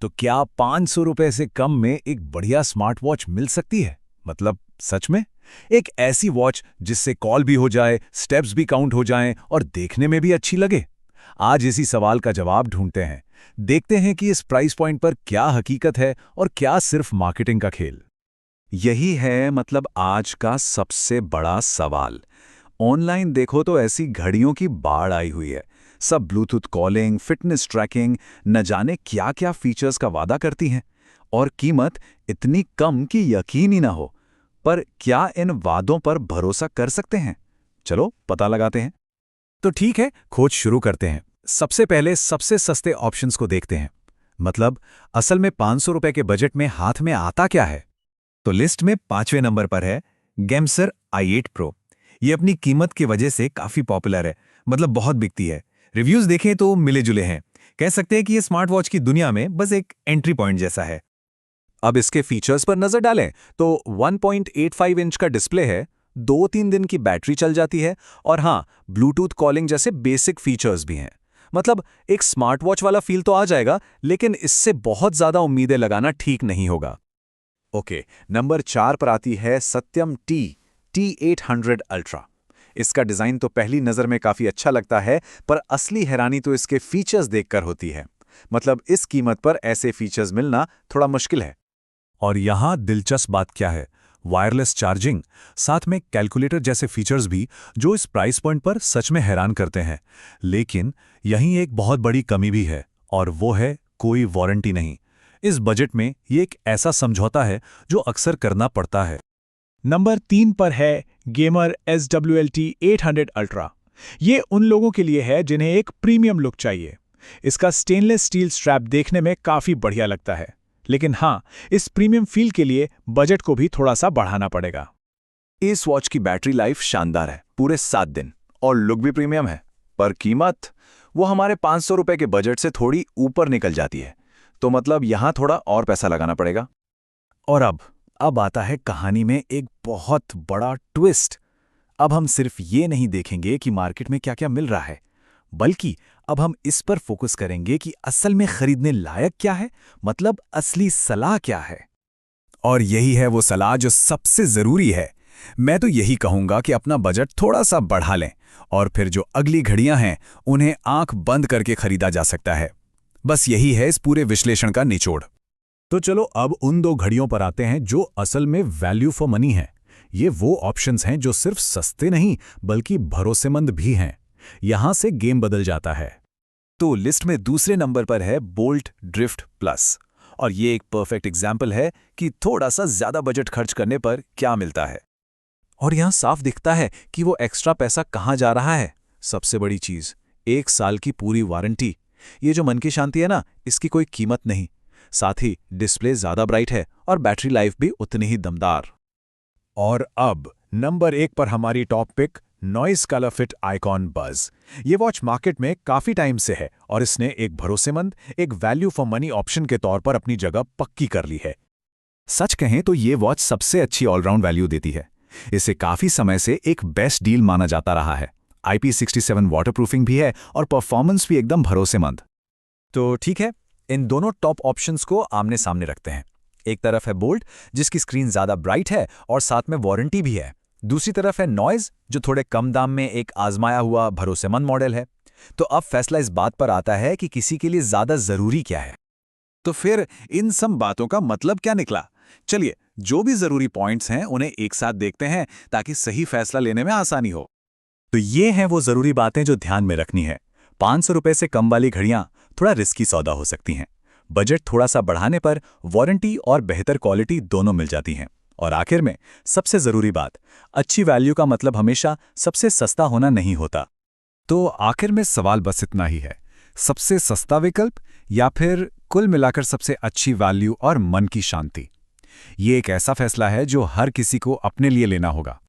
तो क्या 500 रुपए से कम में एक बढ़िया स्मार्ट वॉच मिल सकती है? मतलब सच में? एक ऐसी वॉच जिससे कॉल भी हो जाए, स्टेप्स भी काउंट हो जाएं और देखने में भी अच्छी लगे? आज इसी सवाल का जवाब ढूंढते हैं। देखते हैं कि इस प्राइस पॉइंट पर क्या हकीकत है और क्या सिर्फ मार्केटिंग का खेल। यही है मतलब आज का सबसे बड़ा सवाल। ऑनलाइन देखो तो ऐसी घड़ियों की बाढ़ आई हुई है। सब ब्लूटूथ कॉलिंग, फिटनेस ट्रैकिंग, न जाने क्या क्या फीचर्स का वादा करती हैं और कीमत इतनी कम कि यकीन ही ना हो। पर क्या इन वादों पर भरोसा कर सकते हैं? चलो पता लगाते हैं। तो ठीक है, खोज शुरू करते हैं। सबसे पहले सबसे सस्ते ऑप्शंस को देखते हैं। मतलब असल में 500 रुपए के बजट में हाथ में आता क्या है? तो लिस्ट में 5वें नंबर पर है गेमसर i8 Pro। ये अपनी कीमत की वजह से काफी पॉपुलर है, मतलब बहुत बिकती है। रिव्यूज देखें तो मिले जुले हैं। कह सकते हैं कि ये स्मार्ट वॉच की दुनिया में बस एक एंट्री पॉइंट जैसा है। अब इसके फीचर्स पर नजर डालें तो 1.85 इंच का डिस्प्ले है, 2-3 दिन की बैटरी चल जाती है और हाँ, ब्लूटूथ कॉलिंग जैसे बेसिक फीचर्स भी हैं। मतलब एक स्मार्ट वॉच वाला फील तो आ जाएगा, लेकिन इससे बहुत ज्यादा उम्मीदें लगाना ठीक नहीं होगा। ओके, नंबर 4 पर आती है सत्यम T800 अल्ट्रा। इसका डिजाइन तो पहली नजर में काफी अच्छा लगता है, पर असली हैरानी तो इसके फीचर्स देखकर होती है। मतलब इस कीमत पर ऐसे फीचर्स मिलना थोड़ा मुश्किल है। और यहाँ दिलचस्प बात क्या है? वायरलेस चार्जिंग, साथ में कैलकुलेटर जैसे फीचर्स भी, जो इस प्राइस पॉइंट पर सच में हैरान करते हैं। लेकिन यहीं एक बहुत बड़ी कमी भी है, और वो है कोई वारंटी नहीं। इस बजट में ये एक ऐसा समझौता है जो अक्सर करना पड़ता है। नंबर 3 पर है गेमर SWLT 800 अल्ट्रा। ये उन लोगों के लिए है जिन्हें एक प्रीमियम लुक चाहिए। इसका स्टेनलेस स्टील स्ट्रैप देखने में काफी बढ़िया लगता है, लेकिन हाँ, इस प्रीमियम फील के लिए बजट को भी थोड़ा सा बढ़ाना पड़ेगा। इस वॉच की बैटरी लाइफ शानदार है, पूरे 7 दिन, और लुक भी प्रीमियम है। पर कीमत वो हमारे 500 रुपए के बजट से थोड़ी ऊपर निकल जाती है। तो मतलब यहां थोड़ा और पैसा लगाना पड़ेगा। और अब आता है कहानी में एक बहुत बड़ा ट्विस्ट। अब हम सिर्फ ये नहीं देखेंगे कि मार्केट में क्या-क्या मिल रहा है, बल्कि अब हम इस पर फोकस करेंगे कि असल में खरीदने लायक क्या है, मतलब असली सलाह क्या है। और यही है वो सलाह जो सबसे जरूरी है। मैं तो यही कहूंगा कि अपना बजट थोड़ा सा बढ़ा लें, और फिर जो अगली घड़ियां हैं उन्हें आंख बंद करके खरीदा जा सकता है। बस यही है इस पूरे विश्लेषण का निचोड़। तो चलो अब उन 2 घड़ियों पर आते हैं जो असल में वैल्यू फॉर मनी है। ये वो ऑप्शंस हैं जो सिर्फ सस्ते नहीं बल्कि भरोसेमंद भी हैं। यहां से गेम बदल जाता है। तो लिस्ट में दूसरे नंबर पर है बोल्ट ड्रिफ्ट प्लस। और ये एक परफेक्ट एग्जाम्पल है कि थोड़ा सा ज्यादा बजट खर्च करने पर क्या मिलता है। और यहां साफ दिखता है कि वो एक्स्ट्रा पैसा कहां जा रहा है। सबसे बड़ी चीज, 1 साल की पूरी वारंटी। ये जो मन की शांति है ना, इसकी कोई कीमत नहीं। साथ ही डिस्प्ले ज्यादा ब्राइट है और बैटरी लाइफ भी उतनी ही दमदार। और अब नंबर 1 पर हमारी top pick Noise ColorFit Icon Buzz. ये वॉच मार्केट में काफी टाइम से है और इसने एक भरोसेमंद, एक वैल्यू फॉर मनी ऑप्शन के तौर पर अपनी जगह पक्की कर ली है। सच कहें तो ये वॉच सबसे अच्छी ऑलराउंड वैल्यू देती है। इसे काफी समय से एक बेस्ट डील माना जाता रहा है। IP67 वाटरप्रूफिंग भी है और परफॉर्मेंस भी एकदम भरोसेमंद। तो ठीक है, इन दोनों टॉप ऑप्शंस को आमने सामने रखते हैं। एक तरफ है बोल्ट, जिसकी स्क्रीन ज्यादा ब्राइट है और साथ में वारंटी भी है। दूसरी तरफ है नॉइज, जो थोड़े कम दाम में एक आजमाया हुआ भरोसेमंद मॉडल है। तो अब फैसला इस बात पर आता है कि किसी के लिए ज्यादा जरूरी क्या है। तो फिर इन सब बातों का मतलब क्या निकला? चलिए, जो भी जरूरी पॉइंट्स हैं उन्हें एक साथ देखते हैं ताकि सही फैसला लेने में आसानी हो। तो ये हैं वो जरूरी बातें जो ध्यान में रखनी है। 500 रुपए से कम वाली घड़ियां थोड़ा रिस्की सौदा हो सकती हैं। बजट थोड़ा सा बढ़ाने पर वारंटी और बेहतर क्वालिटी दोनों मिल जाती हैं। और आखिर में सबसे जरूरी बात, अच्छी वैल्यू का मतलब हमेशा सबसे सस्ता होना नहीं होता। तो आखिर में सवाल बस इतना ही है, सबसे सस्ता विकल्प या फिर कुल मिलाकर सबसे अच्छी वैल्यू और मन की शांति? ये एक ऐसा फैसला है जो हर किसी को अपने लिए लेना होगा।